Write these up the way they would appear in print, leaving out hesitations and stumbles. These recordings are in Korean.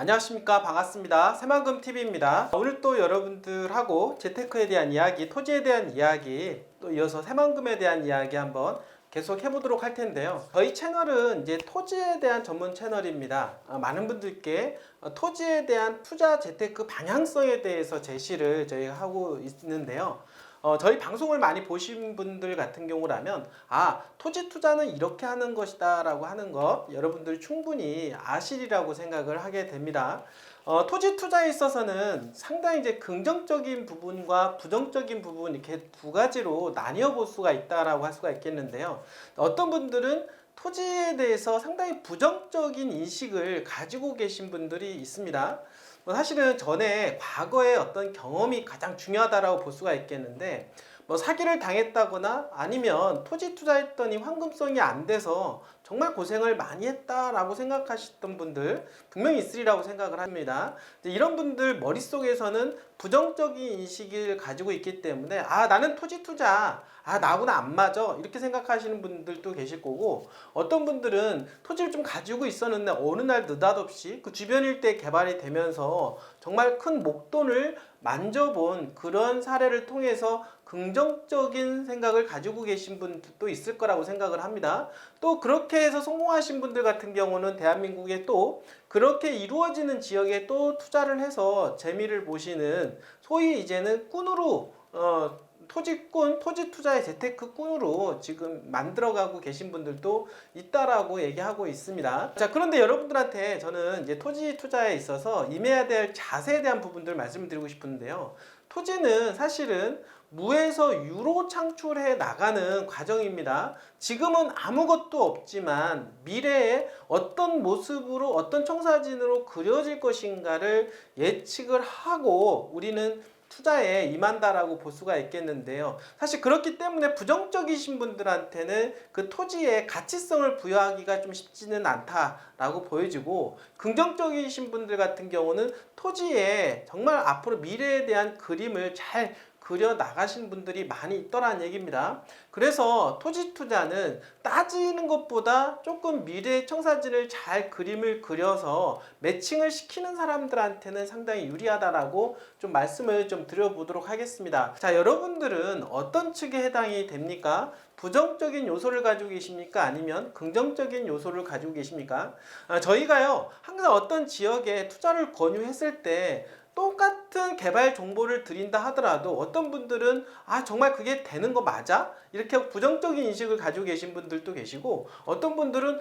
안녕하십니까, 반갑습니다. 새만금TV입니다. 오늘 또 여러분들하고 재테크에 대한 이야기, 토지에 대한 이야기, 또 이어서 새만금에 대한 이야기 한번 계속 해보도록 할 텐데요. 저희 채널은 이제 토지에 대한 전문 채널입니다. 많은 분들께 토지에 대한 투자 재테크 방향성에 대해서 제시를 저희가 하고 있는데요. 저희 방송을 많이 보신 분들 같은 경우라면 토지 투자는 이렇게 하는 것이다 라고 하는 것 여러분들 충분히 아시리라고 생각을 하게 됩니다. 토지 투자에 있어서는 상당히 이제 긍정적인 부분과 부정적인 부분 이렇게 두 가지로 나뉘어 볼 수가 있다라고 할 수가 있겠는데요. 어떤 분들은 토지에 대해서 상당히 부정적인 인식을 가지고 계신 분들이 있습니다. 사실은 전에 과거의 어떤 경험이 가장 중요하다라고 볼 수가 있겠는데, 사기를 당했다거나 아니면 토지 투자했더니 황금성이 안 돼서 정말 고생을 많이 했다라고 생각하셨던 분들 분명히 있으리라고 생각을 합니다. 이런 분들 머릿속에서는 부정적인 인식을 가지고 있기 때문에 나는 토지 투자 나하고는 안 맞아 이렇게 생각하시는 분들도 계실 거고, 어떤 분들은 토지를 좀 가지고 있었는데 어느 날 느닷없이 그 주변 일대 개발이 되면서 정말 큰 목돈을 만져본 그런 사례를 통해서 긍정적인 생각을 가지고 계신 분들도 있을 거라고 생각을 합니다. 또 그렇게 해서 성공하신 분들 같은 경우는 대한민국에 또 그렇게 이루어지는 지역에 또 투자를 해서 재미를 보시는, 소위 이제는 꾼으로 토지꾼, 토지 투자의 재테크꾼으로 지금 만들어가고 계신 분들도 있다라고 얘기하고 있습니다. 자, 그런데 여러분들한테 저는 이제 토지 투자에 있어서 임해야 될 자세에 대한 부분들 말씀을 드리고 싶은데요. 토지는 사실은 무에서 유로 창출해 나가는 과정입니다. 지금은 아무것도 없지만 미래에 어떤 모습으로 어떤 청사진으로 그려질 것인가를 예측을 하고 우리는 투자에 임한다라고 볼 수가 있겠는데요. 사실 그렇기 때문에 부정적이신 분들한테는 그 토지에 가치성을 부여하기가 좀 쉽지는 않다라고 보여지고, 긍정적이신 분들 같은 경우는 토지에 정말 앞으로 미래에 대한 그림을 잘 그려 나가신 분들이 많이 있더라는 얘기입니다. 그래서 토지 투자는 따지는 것보다 조금 미래의 청사진을 잘 그림을 그려서 매칭을 시키는 사람들한테는 상당히 유리하다라고 좀 말씀을 좀 드려보도록 하겠습니다. 자, 여러분들은 어떤 측에 해당이 됩니까? 부정적인 요소를 가지고 계십니까? 아니면 긍정적인 요소를 가지고 계십니까? 저희가요, 항상 어떤 지역에 투자를 권유했을 때 똑같은 개발 정보를 드린다 하더라도 어떤 분들은 정말 그게 되는 거 맞아? 이렇게 부정적인 인식을 가지고 계신 분들도 계시고, 어떤 분들은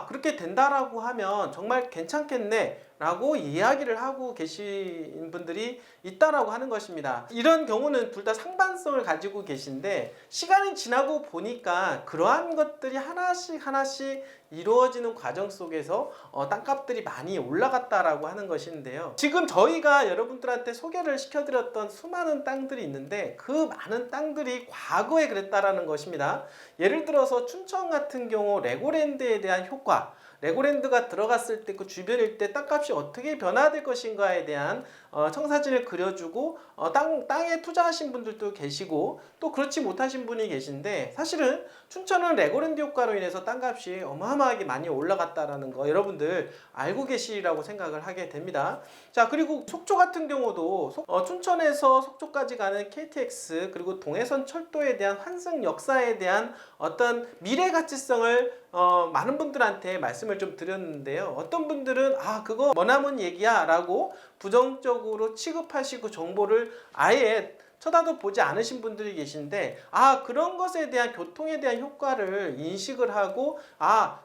그렇게 된다라고 하면 정말 괜찮겠네 라고 이야기를 하고 계신 분들이 있다라고 하는 것입니다. 이런 경우는 둘 다 상반성을 가지고 계신데, 시간이 지나고 보니까 그러한 것들이 하나씩 이루어지는 과정 속에서 땅값들이 많이 올라갔다라고 하는 것인데요. 지금 저희가 여러분들한테 소개를 시켜드렸던 수많은 땅들이 있는데 그 많은 땅들이 과거에 그랬다라는 것입니다. 예를 들어서 춘천 같은 경우 레고랜드에 대한 효과, 레고랜드가 들어갔을 때 그 주변 일대 땅값이 어떻게 변화될 것인가에 대한 청사진을 그려주고 땅에 투자하신 분들도 계시고, 또 그렇지 못하신 분이 계신데, 사실은 춘천은 레고랜드 효과로 인해서 땅값이 어마어마하게 많이 올라갔다라는 거 여러분들 알고 계시리라고 생각을 하게 됩니다. 자, 그리고 속초 같은 경우도 춘천에서 속초까지 가는 KTX 그리고 동해선 철도에 대한 환승 역사에 대한 어떤 미래 가치성을 많은 분들한테 말씀을 좀 드렸는데요. 어떤 분들은 그거 머나먼 얘기야 라고 부정적으로 취급하시고 정보를 아예 쳐다도 보지 않으신 분들이 계신데, 그런 것에 대한 교통에 대한 효과를 인식을 하고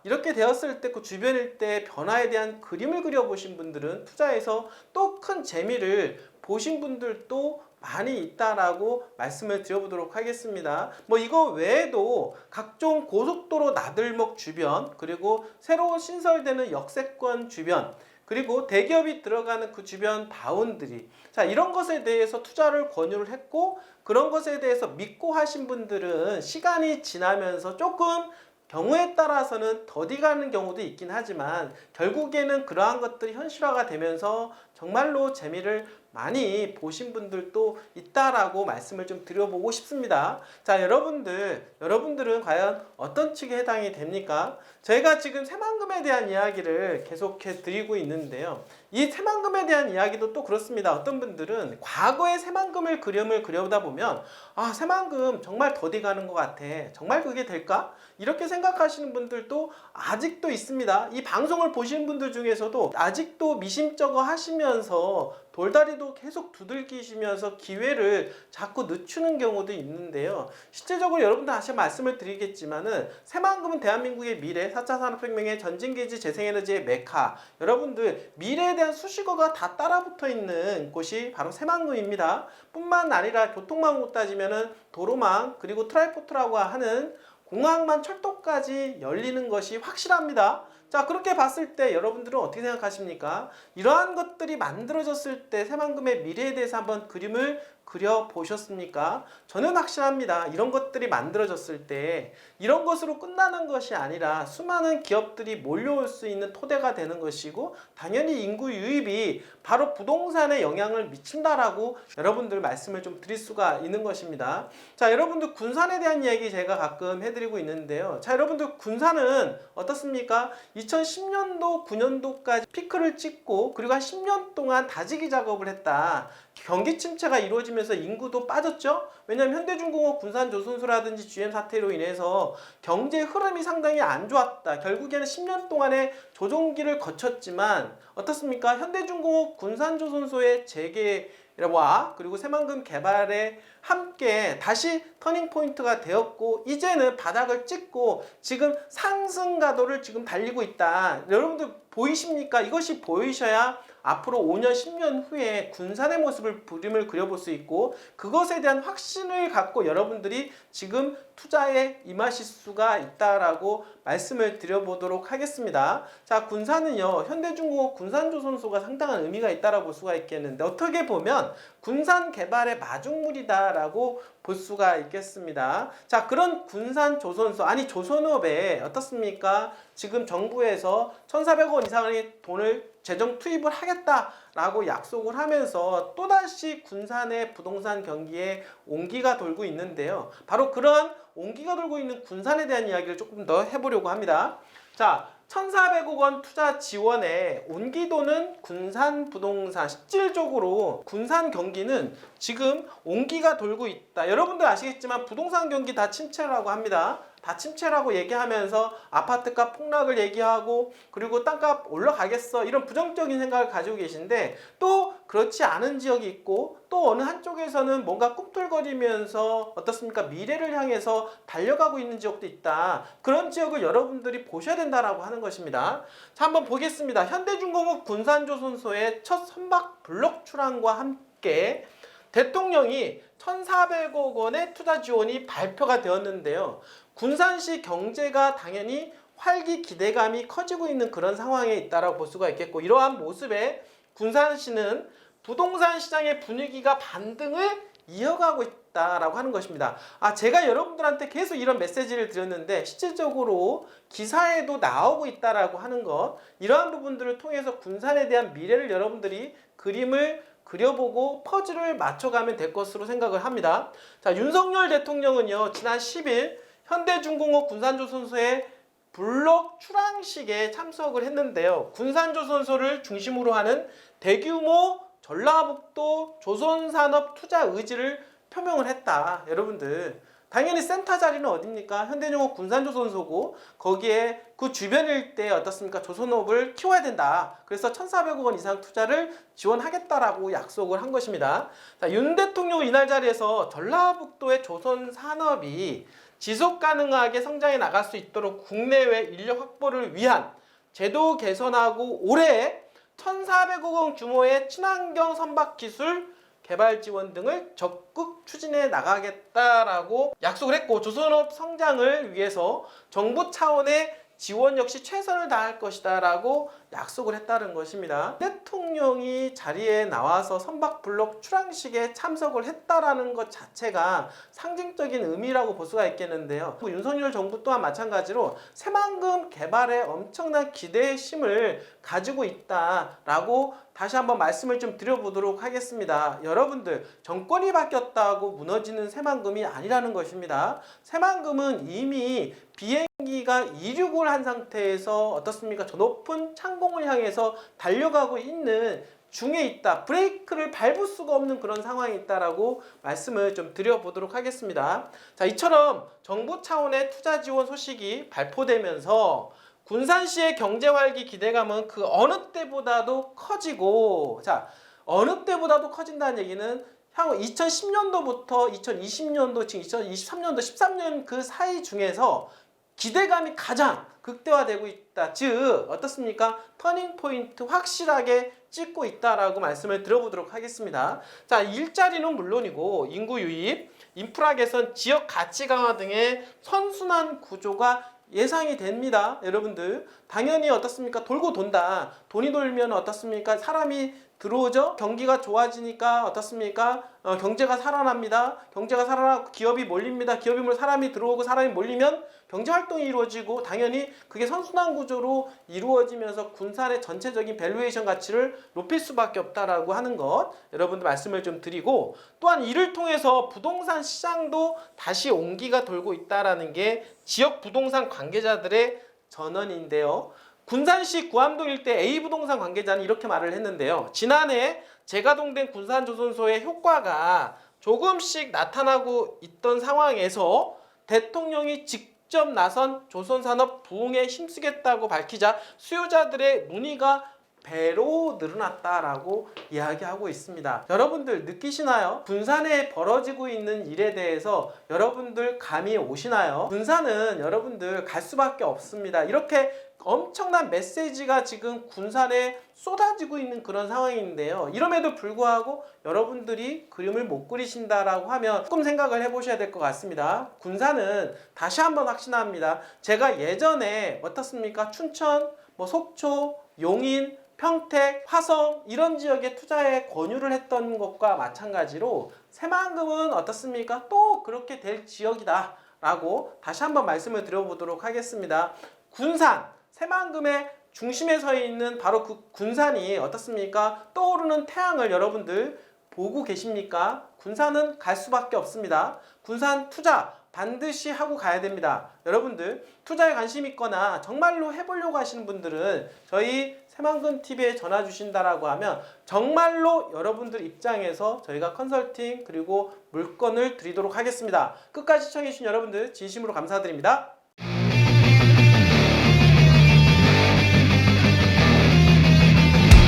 이렇게 되었을 때 그 주변 일대 변화에 대한 그림을 그려보신 분들은 투자에서 또 큰 재미를 보신 분들도 많이 있다라고 말씀을 드려보도록 하겠습니다. 이거 외에도 각종 고속도로 나들목 주변, 그리고 새로 신설되는 역세권 주변, 그리고 대기업이 들어가는 그 주변 바운드리, 자, 이런 것에 대해서 투자를 권유를 했고, 그런 것에 대해서 믿고 하신 분들은 시간이 지나면서 조금 경우에 따라서는 더디 가는 경우도 있긴 하지만 결국에는 그러한 것들이 현실화가 되면서 정말로 재미를 많이 보신 분들도 있다라고 말씀을 좀 드려보고 싶습니다. 자, 여러분들은 과연 어떤 측에 해당이 됩니까? 저희가 지금 새만금에 대한 이야기를 계속해 드리고 있는데요. 이 새만금에 대한 이야기도 또 그렇습니다. 어떤 분들은 과거의 새만금을 그림을 그려다 보면 아, 새만금 정말 더디 가는 것 같아. 정말 그게 될까? 이렇게 생각하시는 분들도 아직도 있습니다. 이 방송을 보시는 분들 중에서도 아직도 미심쩍어 하시면서 돌다리도 계속 두들기시면서 기회를 자꾸 늦추는 경우도 있는데요. 실제적으로 여러분들 다시 말씀을 드리겠지만은 새만금은 대한민국의 미래, 4차 산업혁명의 전진기지 재생에너지의 메카, 여러분들 미래에 대한 수식어가 다 따라붙어 있는 곳이 바로 새만금입니다. 뿐만 아니라 교통망 못 따지면은 도로망 그리고 트라이포트라고 하는 공항만 철도까지 열리는 것이 확실합니다. 자, 그렇게 봤을 때 여러분들은 어떻게 생각하십니까? 이러한 것들이 만들어졌을 때 새만금의 미래에 대해서 한번 그림을 그려보셨습니까? 저는 확실합니다. 이런 것들이 만들어졌을 때 이런 것으로 끝나는 것이 아니라 수많은 기업들이 몰려올 수 있는 토대가 되는 것이고 당연히 인구 유입이 바로 부동산에 영향을 미친다라고 여러분들 말씀을 좀 드릴 수가 있는 것입니다. 자, 여러분들 군산에 대한 이야기 제가 가끔 해드리고 있는데요. 자, 여러분들 군산은 어떻습니까? 2010년도, 9년도까지 피크를 찍고 그리고 한 10년 동안 다지기 작업을 했다. 경기 침체가 이루어지면서 인구도 빠졌죠. 왜냐하면 현대중공업 군산조선소라든지 GM 사태로 인해서 경제 흐름이 상당히 안 좋았다. 결국에는 10년 동안의 조정기를 거쳤지만 어떻습니까? 현대중공업 군산조선소의 재개와 그리고 새만금 개발에 함께 다시 터닝포인트가 되었고 이제는 바닥을 찍고 지금 상승 가도를 지금 달리고 있다. 여러분들 보이십니까? 이것이 보이셔야 앞으로 5년, 10년 후에 군산의 모습을 그림을 그려볼 수 있고 그것에 대한 확신을 갖고 여러분들이 지금 투자에 임하실 수가 있다라고 말씀을 드려보도록 하겠습니다. 자, 군산은요, 현대중공업 군산조선소가 상당한 의미가 있다라고 볼 수가 있겠는데 어떻게 보면 군산 개발의 마중물이다라고 볼 수가 있겠습니다. 자, 그런 군산조선소, 아니 조선업에 어떻습니까? 지금 정부에서 1,400원 이상의 돈을 재정 투입을 하겠다라고 약속을 하면서 또다시 군산의 부동산 경기에 온기가 돌고 있는데요. 바로 그런 온기가 돌고 있는 군산에 대한 이야기를 조금 더 해보려고 합니다. 자, 1,400억 원 투자 지원에 온기도는 군산 부동산, 실질적으로 군산 경기는 지금 온기가 돌고 있다. 여러분들 아시겠지만 부동산 경기 다 침체라고 합니다. 다 침체라고 얘기하면서 아파트값 폭락을 얘기하고 그리고 땅값 올라가겠어 이런 부정적인 생각을 가지고 계신데 또 그렇지 않은 지역이 있고 또 어느 한쪽에서는 뭔가 꿈틀거리면서 어떻습니까? 미래를 향해서 달려가고 있는 지역도 있다. 그런 지역을 여러분들이 보셔야 된다라고 하는 것입니다. 자, 한번 보겠습니다. 현대중공업 군산조선소의 첫 선박 블록 출항과 함께 대통령이 1,400억 원의 투자 지원이 발표가 되었는데요. 군산시 경제가 당연히 활기 기대감이 커지고 있는 그런 상황에 있다라고 볼 수가 있겠고 이러한 모습에 군산시는 부동산 시장의 분위기가 반등을 이어가고 있다라고 하는 것입니다. 제가 여러분들한테 계속 이런 메시지를 드렸는데 실질적으로 기사에도 나오고 있다라고 하는 것 이러한 부분들을 통해서 군산에 대한 미래를 여러분들이 그림을 그려보고 퍼즐을 맞춰가면 될 것으로 생각을 합니다. 자, 윤석열 대통령은요 지난 10일 현대중공업 군산조선소의 블록 출항식에 참석을 했는데요. 군산조선소를 중심으로 하는 대규모 전라북도 조선산업 투자 의지를 표명을 했다. 여러분들 당연히 센터 자리는 어딥니까? 현대중공업 군산조선소고 거기에 그 주변 일대에 어떻습니까? 조선업을 키워야 된다. 그래서 1,400억 원 이상 투자를 지원하겠다라고 약속을 한 것입니다. 자, 윤 대통령은 이날 자리에서 전라북도의 조선산업이 지속 가능하게 성장해 나갈 수 있도록 국내외 인력 확보를 위한 제도 개선하고 올해 1,400억 원 규모의 친환경 선박 기술 개발 지원 등을 적극 추진해 나가겠다라고 약속을 했고 조선업 성장을 위해서 정부 차원의 지원 역시 최선을 다할 것이다 라고 약속을 했다는 것입니다. 대통령이 자리에 나와서 선박블록 출항식에 참석을 했다라는 것 자체가 상징적인 의미라고 볼 수가 있겠는데요. 윤석열 정부 또한 마찬가지로 새만금 개발에 엄청난 기대의 심을 가지고 있다라고 다시 한번 말씀을 좀 드려보도록 하겠습니다. 여러분들, 정권이 바뀌었다고 무너지는 새만금이 아니라는 것입니다. 새만금은 이미 비행기가 이륙을 한 상태에서 어떻습니까? 저 높은 창공을 향해서 달려가고 있는 중에 있다. 브레이크를 밟을 수가 없는 그런 상황이 있다라고 말씀을 좀 드려보도록 하겠습니다. 자, 이처럼 정부 차원의 투자 지원 소식이 발표되면서 군산시의 경제 활기 기대감은 그 어느 때보다도 커지고, 자, 어느 때보다도 커진다는 얘기는 향후 2010년도부터 2020년도, 지금 2023년도, 13년 그 사이 중에서 기대감이 가장 극대화되고 있다. 즉, 어떻습니까? 터닝 포인트 확실하게 찍고 있다라고 말씀을 드려보도록 하겠습니다. 자, 일자리는 물론이고 인구 유입, 인프라 개선, 지역 가치 강화 등의 선순환 구조가 예상이 됩니다. 여러분들, 당연히 어떻습니까? 돌고 돈다. 돈이 돌면 어떻습니까? 사람이 들어오죠. 경기가 좋아지니까 어떻습니까? 경제가 살아납니다. 경제가 살아나고 기업이 몰립니다. 기업이 몰려 사람이 들어오고 사람이 몰리면 경제 활동이 이루어지고 당연히 그게 선순환 구조로 이루어지면서 군산의 전체적인 밸류에이션 가치를 높일 수밖에 없다라고 하는 것, 여러분들 말씀을 좀 드리고, 또한 이를 통해서 부동산 시장도 다시 온기가 돌고 있다라는 게 지역 부동산 관계자들의 전언인데요. 군산시 구암동 일대 A부동산 관계자는 이렇게 말을 했는데요. 지난해 재가동된 군산조선소의 효과가 조금씩 나타나고 있던 상황에서 대통령이 직접 나선 조선산업 부흥에 힘쓰겠다고 밝히자 수요자들의 문의가 배로 늘어났다라고 이야기하고 있습니다. 여러분들 느끼시나요? 군산에 벌어지고 있는 일에 대해서 여러분들 감이 오시나요? 군산은 여러분들 갈 수밖에 없습니다. 이렇게 엄청난 메시지가 지금 군산에 쏟아지고 있는 그런 상황인데요. 이럼에도 불구하고 여러분들이 그림을 못 그리신다라고 하면 조금 생각을 해보셔야 될 것 같습니다. 군산은 다시 한번 확신합니다. 제가 예전에 어떻습니까? 춘천, 속초, 용인, 평택, 화성 이런 지역에 투자에 권유를 했던 것과 마찬가지로 새만금은 어떻습니까? 또 그렇게 될 지역이다 라고 다시 한번 말씀을 드려보도록 하겠습니다. 군산, 새만금의 중심에 서 있는 바로 그 군산이 어떻습니까? 떠오르는 태양을 여러분들 보고 계십니까? 군산은 갈 수밖에 없습니다. 군산 투자 반드시 하고 가야 됩니다. 여러분들 투자에 관심 있거나 정말로 해보려고 하시는 분들은 저희 새만금TV에 전화 주신다라고 하면 정말로 여러분들 입장에서 저희가 컨설팅 그리고 물건을 드리도록 하겠습니다. 끝까지 시청해주신 여러분들 진심으로 감사드립니다.